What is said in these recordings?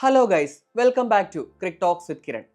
Hello guys, welcome back to Cricket Talks with Kiran.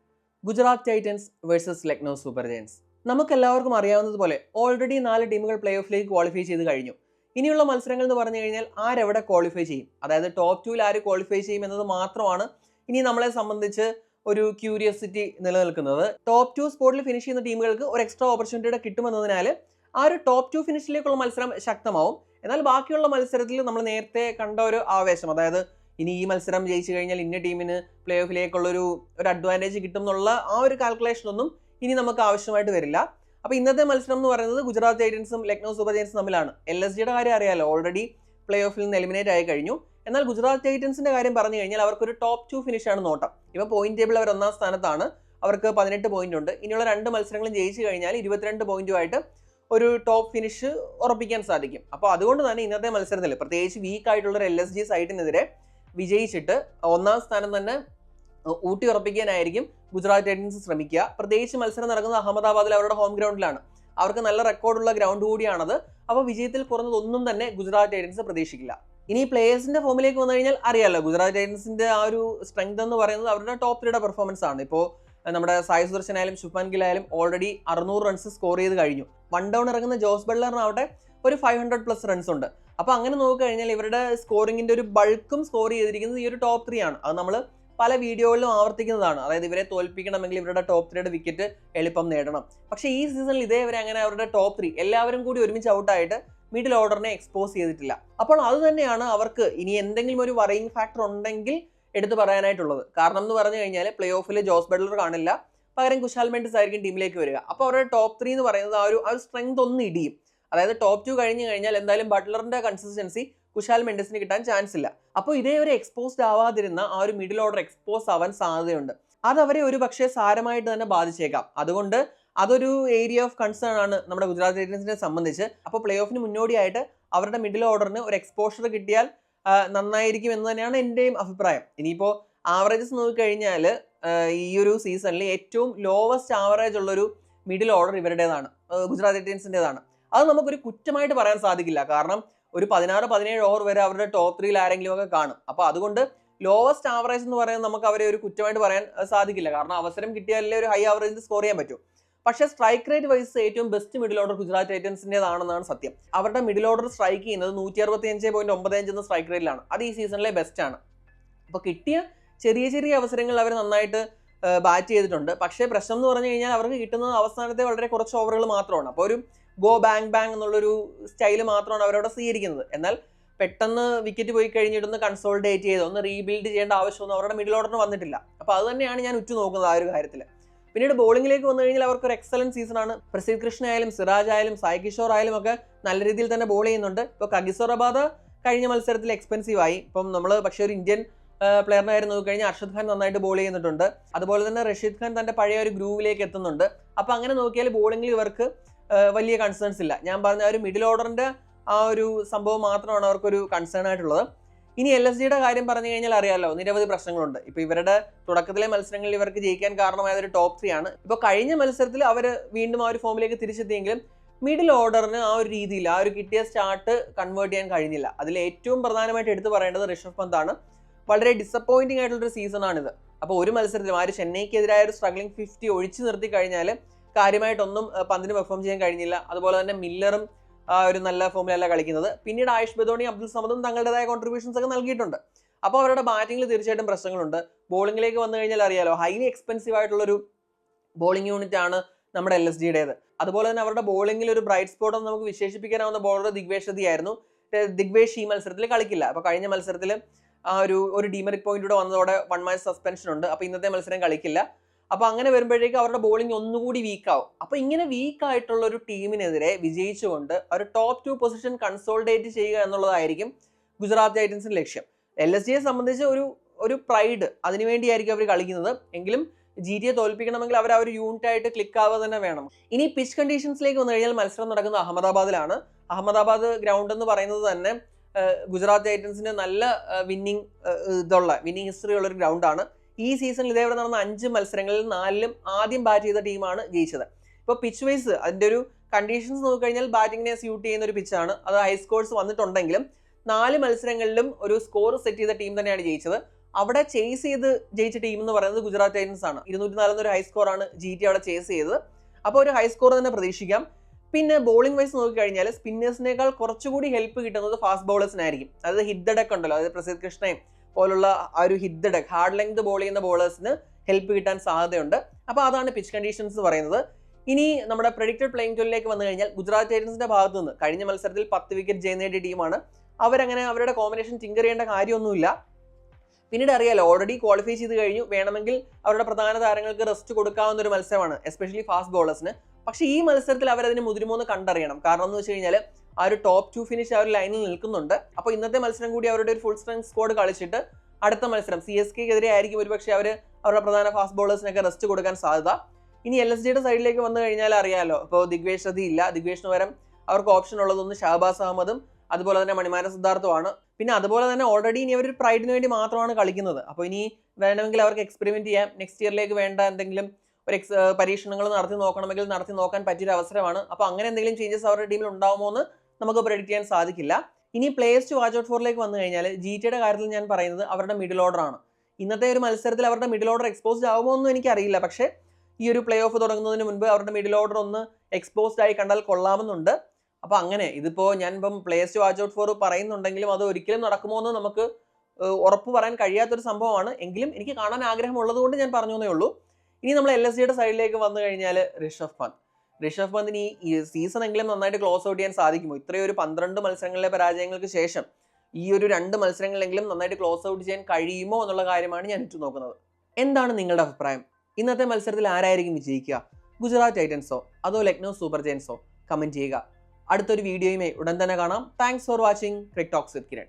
Gujarat Titans vs Lucknow Super Giants. നമുക്കെല്ലാവർക്കും അറിയാവുന്നതുപോലെ already 4 ടീമുകൾ play ഓഫിലേക്ക് qualify ചെയ്ത് കഴിഞ്ഞു. ഇനിയുള്ള മത്സരങ്ങൾ എന്ന് പറഞ്ഞു കഴിഞ്ഞാൽ ആരെവിടെ ക്വാളിഫൈ ചെയ്യും, അതായത് ടോപ്പ് 2-ൽ ആര് ക്വാളിഫൈ ചെയ്യും എന്നത് മാത്രമാണ് ഇനി നമ്മളെ സംബന്ധിച്ച് ഒരു ക്യൂരിയോസിറ്റി നിലനിൽക്കുന്നത്. ടോപ്പ് 2 സ്പോട്ടിൽ ഫിനിഷ് ചെയ്യുന്ന ടീമുകൾക്ക് ഒരു എക്സ്ട്രാ ഓപ്പർച്യൂണിറ്റിയുടെ കിട്ടുമെന്നതിനാൽ ആ ഒരു ടോപ്പ് 2 ഫിനിഷിലേക്കുള്ള മത്സരം ശക്തമാവും. എന്നാൽ ബാക്കിയുള്ള മത്സരത്തിൽ നമ്മൾ നേരത്തെ കണ്ട ഒരു ആവേശം, അതായത് ഇനി ഈ മത്സരം ജയിച്ചു കഴിഞ്ഞാൽ ഇന്ന ടീമിന് പ്ലേ ഓഫിലേക്കുള്ള ഒരു അഡ്വാൻറ്റേജ് കിട്ടും എന്നുള്ള ആ ഒരു കാൽക്കുലേഷൻ ഒന്നും ഇനി നമുക്ക് ആവശ്യമായിട്ട് വരില്ല. അപ്പോൾ ഇന്നത്തെ മത്സരം എന്ന് പറയുന്നത് ഗുജറാത്ത് ടൈറ്റൻസും ലക്നൗ സൂപ്പർ ജയൻസും തമ്മിലാണ്. LSGയുടെ കാര്യം അറിയാലോ, ഓൾറെഡി പ്ലേ ഓഫിൽ നിന്ന് എലിമിനേറ്റ് ആയി കഴിഞ്ഞു. എന്നാൽ ഗുജറാത്ത് ടൈറ്റൻസിന്റെ കാര്യം പറഞ്ഞു കഴിഞ്ഞാൽ അവർക്കൊരു ടോപ്പ് 2 ഫിനിഷാണ് നോട്ടം. ഇപ്പോൾ പോയിന്റ് ടേബിൾ അവർ 1ാം സ്ഥാനത്താണ്, അവർക്ക് 18 പോയിന്റ് ഉണ്ട്. ഇനിയുള്ള 2 മത്സരങ്ങളും ജയിച്ചു കഴിഞ്ഞാൽ 22 പോയിന്റുമായിട്ട് ഒരു ടോപ്പ് ഫിനിഷ് ഉറപ്പിക്കാൻ സാധിക്കും. അപ്പോൾ അതുകൊണ്ട് തന്നെ ഇന്നത്തെ മത്സരത്തിൽ പ്രത്യേകിച്ച് വീക്ക് ആയിട്ടുള്ള ഒരു LSG സൈഡിനെതിരെ വിജയിച്ചിട്ട് 1ാം സ്ഥാനം തന്നെ ഊട്ടി ഉറപ്പിക്കാനായിരിക്കും ഗുജറാത്ത് ടൈറ്റൻസ് ശ്രമിക്കുക. പ്രത്യേകിച്ച് മത്സരം നടക്കുന്നത് അഹമ്മദാബാദിൽ അവരുടെ ഹോം ഗ്രൗണ്ടിലാണ്. അവർക്ക് നല്ല റെക്കോർഡുള്ള ഗ്രൗണ്ട് കൂടിയാണത്. അപ്പോൾ വിജയത്തിൽ കുറഞ്ഞതൊന്നും തന്നെ ഗുജറാത്ത് ടൈറ്റൻസ് പ്രതീക്ഷിക്കില്ല. ഇനി പ്ലേയേഴ്സിന്റെ ഫോമിലേക്ക് വന്നു കഴിഞ്ഞാൽ അറിയാമല്ലോ, ഗുജറാത്ത് ടൈറ്റൻസിന്റെ ആ ഒരു സ്ട്രെങ്ത് എന്ന് പറയുന്നത് അവരുടെ ടോപ്പ് 3യുടെ പെർഫോമൻസ് ആണ്. ഇപ്പോൾ നമ്മുടെ സായി സുദർശൻ ആയാലും ശുഭ്മാൻ ഗിൽ ആയാലും ഓൾറെഡി 600 റൺസ് സ്കോർ ചെയ്ത് കഴിഞ്ഞു. 1 ഡൗൺ ഇറങ്ങുന്ന ജോസ് ബട്ട്ലറിനാവട്ടെ ഒരു 500+ റൺസ് ഉണ്ട്. അപ്പോൾ അങ്ങനെ നോക്കിക്കഴിഞ്ഞാൽ ഇവരുടെ സ്കോറിങ്ങിന്റെ ഒരു ബൾക്കും സ്കോർ ചെയ്തിരിക്കുന്നത് ഈ ഒരു ടോപ്പ് 3 ആണ്. അത് നമ്മൾ പല വീഡിയോകളിലും ആവർത്തിക്കുന്നതാണ്. അതായത് ഇവരെ തോൽപ്പിക്കണമെങ്കിൽ ഇവരുടെ ടോപ്പ് 3യുടെ വിക്കറ്റ് എളുപ്പം നേടണം. പക്ഷേ ഈ സീസണിൽ ഇതേവരെ അങ്ങനെ അവരുടെ ടോപ്പ് 3 എല്ലാവരും കൂടി ഒരുമിച്ച് ഔട്ടായിട്ട് മിഡിൽ ഓർഡറിനെ എക്സ്പോസ് ചെയ്തിട്ടില്ല. അപ്പോൾ അത് തന്നെയാണ് അവർക്ക് ഇനി എന്തെങ്കിലും ഒരു വറിയിങ് ഫാക്ടർ ഉണ്ടെങ്കിൽ എടുത്തു പറയാനായിട്ടുള്ളത്. കാരണം എന്ന് പറഞ്ഞു കഴിഞ്ഞാൽ പ്ലേ ഓഫിൽ ജോസ് ബട്ട്ലർ കാണില്ല, പകരം കുശാൽ മെൻഡിസ് ആയിരിക്കും ടീമിലേക്ക് വരിക. അപ്പോൾ അവരുടെ ടോപ്പ് 3 എന്ന് പറയുന്നത് ആ ഒരു സ്ട്രെങ്ത് ഒന്ന് ഇടിയും. അതായത് ടോപ്പ് 2 കഴിഞ്ഞു കഴിഞ്ഞാൽ എന്തായാലും ബട്ട്ലറിന്റെ കൺസിസ്റ്റൻസി കുശാൽ മെൻഡിസിന് കിട്ടാൻ ചാൻസ് ഇല്ല. അപ്പോൾ ഇതേ ഒരു എക്സ്പോസ്ഡ് ആവാതിരുന്ന ആ ഒരു മിഡിൽ ഓർഡർ എക്സ്പോസ് ആവാൻ സാധ്യതയുണ്ട്. അത് അവരെ ഒരു പക്ഷേ സാരമായിട്ട് തന്നെ ബാധിച്ചേക്കാം. അതുകൊണ്ട് അതൊരു ഏരിയ ഓഫ് കൺസേൺ ആണ് നമ്മുടെ ഗുജറാത്ത് ടൈറ്റൻസിനെ സംബന്ധിച്ച്. അപ്പോൾ പ്ലേ ഓഫിന് മുന്നോടിയായിട്ട് അവരുടെ മിഡിൽ ഓർഡറിന് ഒരു എക്സ്പോഷർ കിട്ടിയാൽ നന്നായിരിക്കും എന്ന് തന്നെയാണ് എൻ്റെയും അഭിപ്രായം. ഇനിയിപ്പോൾ ആവറേജസ് നോക്കിക്കഴിഞ്ഞാൽ ഈ ഒരു സീസണിൽ ഏറ്റവും ലോവസ്റ്റ് ആവറേജ് ഉള്ളൊരു മിഡിൽ ഓർഡർ ഇവരുടേതാണ്, ഗുജറാത്ത് ടൈറ്റൻസിൻ്റെതാണ്. അത് നമുക്കൊരു കുറ്റമായിട്ട് പറയാൻ സാധിക്കില്ല. കാരണം ഒരു 16-17 ഓവർ വരെ അവരുടെ ടോപ്പ് 3യിൽ ആരെങ്കിലും ഒക്കെ കാണും. അപ്പോൾ അതുകൊണ്ട് ലോവസ്റ്റ് ആവറേജ് എന്ന് പറയുന്നത് നമുക്ക് അവരെ ഒരു കുറ്റമായിട്ട് പറയാൻ സാധിക്കില്ല. കാരണം അവസരം കിട്ടിയാലേ ഒരു ഹൈ ആവറേജിൽ സ്കോർ ചെയ്യാൻ പറ്റും. പക്ഷേ സ്ട്രൈക്ക് റേറ്റ് വൈസ് ഏറ്റവും ബെസ്റ്റ് മിഡിൽ ഓർഡർ ഗുജറാത്ത് ടൈറ്റൻസിൻ്റെതാണെന്നാണ് സത്യം. അവരുടെ മിഡിൽ ഓർഡർ സ്ട്രൈക്ക് ചെയ്യുന്നത് 165.95 എന്ന സ്ട്രൈക്ക് റേറ്റിലാണ്. അത് ഈ സീസണിലെ ബെസ്റ്റ് ആണ്. അപ്പോൾ കിട്ടിയ ചെറിയ അവസരങ്ങൾ അവർ നന്നായിട്ട് ബാറ്റ് ചെയ്തിട്ടുണ്ട്. പക്ഷേ പ്രശ്നം എന്ന് പറഞ്ഞു കഴിഞ്ഞാൽ അവർക്ക് കിട്ടുന്നത് അവസാനത്തെ വളരെ കുറച്ച് ഓവറുകൾ മാത്രമാണ്. അപ്പോൾ ഒരു ഗോ ബാങ് എന്നുള്ളൊരു സ്റ്റൈല് മാത്രമാണ് അവരവിടെ സ്വീകരിക്കുന്നത്. എന്നാൽ പെട്ടെന്ന് വിക്കറ്റ് പോയി കഴിഞ്ഞിട്ടൊന്ന് കൺസോൾഡേറ്റ് ചെയ്ത് ഒന്ന് റീബിൽഡ് ചെയ്യേണ്ട ആവശ്യമൊന്നും അവരുടെ മിഡിൽ ഓർഡറിന് വന്നിട്ടില്ല. അപ്പോൾ അത് തന്നെയാണ് ഞാൻ ഉറ്റുനോക്കുന്നത് ആ ഒരു കാര്യത്തിൽ. പിന്നീട് ബോളിംഗിലേക്ക് വന്നു കഴിഞ്ഞാൽ അവർക്കൊരു എക്സലന്റ് സീസണാണ്. പ്രസിദ്ധ് കൃഷ്ണ ആയാലും സിറാജ് ആയാലും സായ് കിഷോർ ആയാലും ഒക്കെ നല്ല രീതിയിൽ തന്നെ ബോൾ ചെയ്യുന്നുണ്ട്. ഇപ്പോൾ കഗിസോ റബാദ കഴിഞ്ഞ മത്സരത്തിൽ എക്സ്പെൻസീവ് ആയി. ഇപ്പം നമ്മൾ പക്ഷേ ഒരു ഇന്ത്യൻ പ്ലെയറിനെ കാര്യം നോക്കിക്കഴിഞ്ഞാൽ അർഷദ് ഖാൻ നന്നായിട്ട് ബോൾ ചെയ്യുന്നുണ്ട്. അതുപോലെ തന്നെ റഷീദ് ഖാൻ തൻ്റെ പഴയ ഒരു ഗ്രൂവിലേക്ക് എത്തുന്നുണ്ട്. അപ്പോൾ അങ്ങനെ നോക്കിയാൽ ബോളിംഗിൽ ഇവർക്ക് വലിയ കൺസേൺസ് ഇല്ല. ഞാൻ പറഞ്ഞ ഒരു മിഡിൽ ഓർഡറിന്റെ ആ ഒരു സംഭവം മാത്രമാണ് അവർക്കൊരു കൺസേൺ ആയിട്ടുള്ളത്. ഇനി LSGയുടെ കാര്യം പറഞ്ഞു കഴിഞ്ഞാൽ അറിയാമല്ലോ, നിരവധി പ്രശ്നങ്ങളുണ്ട്. ഇപ്പോൾ ഇവരുടെ തുടക്കത്തിലെ മത്സരങ്ങളിൽ ഇവർക്ക് ജയിക്കാൻ കാരണമായത് ഒരു ടോപ്പ് 3 ആണ്. ഇപ്പോൾ കഴിഞ്ഞ മത്സരത്തിൽ അവർ വീണ്ടും ആ ഒരു ഫോമിലേക്ക് തിരിച്ചെത്തിയെങ്കിലും മിഡിൽ ഓർഡറിന് ആ ഒരു രീതിയിൽ ആ ഒരു കിട്ടിയ സ്റ്റാർട്ട് കൺവേർട്ട് ചെയ്യാൻ കഴിഞ്ഞില്ല. അതിൽ ഏറ്റവും പ്രധാനമായിട്ട് എടുത്തു പറയേണ്ടത് ഋഷഭ് പന്താണ്. വളരെ ഡിസപ്പോയിന്റിംഗ് ആയിട്ടുള്ളൊരു സീസണാണിത്. അപ്പോൾ ഒരു മത്സരത്തിലും ആ ഒരു ചെന്നൈക്കെതിരായ ഒരു സ്ട്രഗ്ലിംഗ് 50 ഒഴിച്ചു നിർത്തി കഴിഞ്ഞാൽ കാര്യമായിട്ടൊന്നും പന്തിന് പെർഫോം ചെയ്യാൻ കഴിഞ്ഞില്ല. അതുപോലെ തന്നെ മില്ലറും ഒരു നല്ല ഫോമിലല്ല കളിക്കുന്നത്. പിന്നീട് ആയുഷ് ബദോണി, അബ്ദുൽ സമദും തങ്ങളുടേതായ കോൺട്രിബ്യൂഷൻസ് ഒക്കെ നൽകിയിട്ടുണ്ട്. അപ്പോൾ അവരുടെ ബാറ്റിംഗിൽ തീർച്ചയായിട്ടും പ്രശ്നങ്ങളുണ്ട്. ബോളിംഗിലേക്ക് വന്നു കഴിഞ്ഞാൽ അറിയാലോ, ഹൈലി എക്സ്പെൻസീവ് ആയിട്ടുള്ളൊരു ബോളിംഗ് യൂണിറ്റ് ആണ് നമ്മുടെ LSGയുടേത്. അതുപോലെ തന്നെ അവരുടെ ബോളിംഗിൽ ഒരു ബ്രൈറ്റ് സ്പോട്ട് എന്ന് നമുക്ക് വിശേഷിപ്പിക്കാനാവുന്ന ബോളർ ദിഗ്വേഷ് ആയിരുന്നു. ദിഗ്വേഷ് ഈ മത്സരത്തിൽ കളിക്കില്ല. അപ്പോൾ കഴിഞ്ഞ മത്സരത്തിൽ ആ ഒരു ഡീമെറിറ്റ് പോയിന്റ് കൂടെ വന്നതോടെ 1 മാച്ച് സസ്പെൻഷൻ ഉണ്ട്. അപ്പോൾ ഇന്നത്തെ മത്സരം കളിക്കില്ല. അപ്പോൾ അങ്ങനെ വരുമ്പോഴേക്കും അവരുടെ ബോളിംഗ് ഒന്നുകൂടി വീക്കാവും. അപ്പോൾ ഇങ്ങനെ വീക്കായിട്ടുള്ള ഒരു ടീമിനെതിരെ വിജയിച്ചുകൊണ്ട് ഒരു ടോപ്പ് 2 പൊസിഷൻ കൺസോൾഡേറ്റ് ചെയ്യുക എന്നുള്ളതായിരിക്കും ഗുജറാത്ത് ടൈറ്റൻസിന്റെ ലക്ഷ്യം. LSGയെ സംബന്ധിച്ച് ഒരു പ്രൈഡ് അതിനുവേണ്ടിയായിരിക്കും അവർ കളിക്കുന്നത്. എങ്കിലും GTയെ തോൽപ്പിക്കണമെങ്കിൽ അവർ ആ ഒരു യൂണിറ്റ് ആയിട്ട് ക്ലിക്ക് ആവുക തന്നെ വേണം. ഇനി പിച്ച് കണ്ടീഷൻസിലേക്ക് വന്നു കഴിഞ്ഞാൽ മത്സരം നടക്കുന്നത് അഹമ്മദാബാദിലാണ്. അഹമ്മദാബാദ് ഗ്രൗണ്ട് എന്ന് പറയുന്നത് തന്നെ ഗുജറാത്ത് ടൈറ്റൻസിന് നല്ല വിന്നിങ് ഹിസ്റ്ററി ഉള്ള ഒരു ഗ്രൗണ്ടാണ്. ഈ സീസണിൽ ഇതേവിടെ നടന്ന 5 മത്സരങ്ങളിൽ 4ലും ആദ്യം ബാറ്റ് ചെയ്ത ടീമാണ് ജയിച്ചത്. ഇപ്പോൾ പിച്ച് വൈസ് അതിൻ്റെ ഒരു കണ്ടീഷൻസ് നോക്കിക്കഴിഞ്ഞാൽ ബാറ്റിങ്ങിനെ സ്യൂട്ട് ചെയ്യുന്ന ഒരു പിച്ചാണ്. അത് ഹൈ സ്കോർസ് വന്നിട്ടുണ്ടെങ്കിലും 4 മത്സരങ്ങളിലും ഒരു സ്കോർ സെറ്റ് ചെയ്ത ടീം തന്നെയാണ് ജയിച്ചത്. അവിടെ ചേസ് ചെയ്ത് ജയിച്ച ടീം എന്ന് പറയുന്നത് ഗുജറാത്ത് ടൈറ്റൻസ് ആണ്. 204 ഹൈ സ്കോർ ആണ് GT അവിടെ ചേസ് ചെയ്തത്. അപ്പോൾ ഒരു ഹൈ സ്കോർ തന്നെ പ്രതീക്ഷിക്കാം. പിന്നെ ബോളിംഗ് വൈസ് നോക്കിക്കഴിഞ്ഞാൽ സ്പിന്നേഴ്സിനേക്കാൾ കുറച്ചുകൂടി ഹെൽപ്പ് കിട്ടുന്നത് ഫാസ്റ്റ് ബോളേഴ്സിനായിരിക്കും. അതായത് ഹിറ്റ് ദ ഡെക്ക് ഉണ്ടല്ലോ, അതായത് പ്രസിദ്ധ് കൃഷ്ണയും പോലുള്ള ആ ഒരു hit the deck hard length ball ചെയ്യുന്ന ബോളേഴ്സിന് ഹെൽപ്പ് കിട്ടാൻ സാധ്യതയുണ്ട്. അപ്പോൾ അതാണ് പിച്ച് കണ്ടീഷൻസ് എന്ന് പറയുന്നത്. ഇനി നമ്മുടെ പ്രെഡിക്റ്റഡ് പ്ലേയിങ് ടൂലിലേക്ക് വന്നു കഴിഞ്ഞാൽ ഗുജറാത്ത് ടൈറ്റൻസിന്റെ ഭാഗത്തു നിന്ന് കഴിഞ്ഞ മത്സരത്തിൽ 10 വിക്കറ്റ് ജയം നേടിയ ടീമാണ്. അവരങ്ങനെ അവരുടെ കോമ്പിനേഷൻ ടിങ്കർ ചെയ്യേണ്ട കാര്യമൊന്നുമില്ല. പിന്നീട് അറിയാലോ, ഓൾറെഡി ക്വാളിഫൈ ചെയ്ത് കഴിഞ്ഞു. വേണമെങ്കിൽ അവരുടെ പ്രധാന താരങ്ങൾക്ക് റെസ്റ്റ് കൊടുക്കാവുന്ന ഒരു മത്സരമാണ്, എസ്പെഷ്യലി ഫാസ്റ്റ് ബോളേഴ്സിന്. പക്ഷേ ഈ മത്സരത്തിൽ അവരതിന് മുതിരുമോന്ന് കണ്ടറിയണം. കാരണം എന്ന് വെച്ച് കഴിഞ്ഞാൽ ആ ഒരു ടോപ്പ് 2 ഫിനിഷ് ആ ഒരു ലൈനിൽ നിൽക്കുന്നുണ്ട്. അപ്പോൾ ഇന്നത്തെ മത്സരം കൂടി അവരുടെ ഒരു ഫുൾ സ്ട്രെങ്ത് സ്ക്വാഡ് കളിച്ചിട്ട് അടുത്ത മത്സരം CSKക്കെതിരെ ആയിരിക്കും ഒരുപക്ഷെ അവരുടെ പ്രധാന ഫാസ്റ്റ് ബോളേഴ്സിനൊക്കെ റെസ്റ്റ് കൊടുക്കാൻ സാധ്യത. ഇനി LSGയുടെ സൈഡിലേക്ക് വന്നു കഴിഞ്ഞാൽ അറിയാലോ, ഇപ്പോൾ ദിഗ്വേഷ് ഷതി ഇല്ല. ദിഗ്വേഷിന് പകരം അവർക്ക് ഓപ്ഷൻ ഉള്ളതൊന്ന് ഷഹബാസ് അഹമ്മദും അതുപോലെ തന്നെ മണിമാര സിദ്ധാർത്ഥുമാണ്. പിന്നെ അതുപോലെ തന്നെ ഓൾറെഡി ഇനി അവർ പ്രൈഡിന് വേണ്ടി മാത്രമാണ് കളിക്കുന്നത്. അപ്പോൾ ഇനി വേണമെങ്കിൽ അവർക്ക് എക്സ്പെരിമെന്റ് ചെയ്യാം. നെക്സ്റ്റ് ഇയറിലേക്ക് വേണ്ട എന്തെങ്കിലും ഒരു പരീക്ഷണങ്ങൾ നടത്തി നോക്കണമെങ്കിൽ നടത്തി നോക്കാൻ പറ്റിയൊരു അവസരമാണ്. അപ്പോൾ അങ്ങനെ എന്തെങ്കിലും ചേഞ്ചസ് അവരുടെ ടീമിൽ ഉണ്ടാവുമോ എന്ന് നമുക്ക് പ്രെഡിക്റ്റ് ചെയ്യാൻ സാധിക്കില്ല. ഇനി പ്ലേയേഴ്സ് ടു വാച്ച് ഔട്ട് ഫോറിലേക്ക് വന്നു കഴിഞ്ഞാൽ GTയുടെ കാര്യത്തിൽ ഞാൻ പറയുന്നത് അവരുടെ മിഡിൽ ഓർഡർ ആണ്. ഇന്നത്തെ ഒരു മത്സരത്തിൽ അവരുടെ മിഡിൽ ഓർഡർ എക്സ്പോസ്ഡ് ആവുമോ എന്നും എനിക്കറിയില്ല. പക്ഷേ ഈ ഒരു പ്ലേ ഓഫ് തുടങ്ങുന്നതിന് മുൻപ് അവരുടെ മിഡിൽ ഓർഡർ ഒന്ന് എക്സ്പോസ്ഡ് ആയി കണ്ടാൽ കൊള്ളാമെന്നുണ്ട്. അപ്പോൾ അങ്ങനെ ഇതിപ്പോൾ ഞാനിപ്പം players to watch out for പറയുന്നുണ്ടെങ്കിലും അത് ഒരിക്കലും നടക്കുമോ എന്ന് നമുക്ക് ഉറപ്പ് പറയാൻ കഴിയാത്തൊരു സംഭവമാണ്. എങ്കിലും എനിക്ക് കാണാൻ ആഗ്രഹമുള്ളത് കൊണ്ട് ഞാൻ പറഞ്ഞു എന്നേ ഉള്ളൂ. ഇനി നമ്മൾ LSGയുടെ സൈഡിലേക്ക് വന്നു കഴിഞ്ഞാൽ ഋഷഭ് പന്തിന് ഈ സീസൺ എങ്കിലും നന്നായിട്ട് ക്ലോസ് ഔട്ട് ചെയ്യാൻ സാധിക്കുമോ? ഇത്രയൊരു 12 മത്സരങ്ങളിലെ പരാജയങ്ങൾക്ക് ശേഷം ഈ ഒരു 2 മത്സരങ്ങളിലെങ്കിലും നന്നായിട്ട് ക്ലോസ് ഔട്ട് ചെയ്യാൻ കഴിയുമോ എന്നുള്ള കാര്യമാണ് ഞാൻ ഉറ്റുനോക്കുന്നത്. എന്താണ് നിങ്ങളുടെ അഭിപ്രായം? ഇന്നത്തെ മത്സരത്തിൽ ആരായിരിക്കും വിജയിക്കുക? ഗുജറാത്ത് ടൈറ്റൻസോ അതോ ലക്നൗ സൂപ്പർ ജയൻസോ? കമന്റ് ചെയ്യുക. അടുത്തൊരു വീഡിയോയുമായി ഉടൻ തന്നെ കാണാം. Thanks for watching cric talks with Kiran.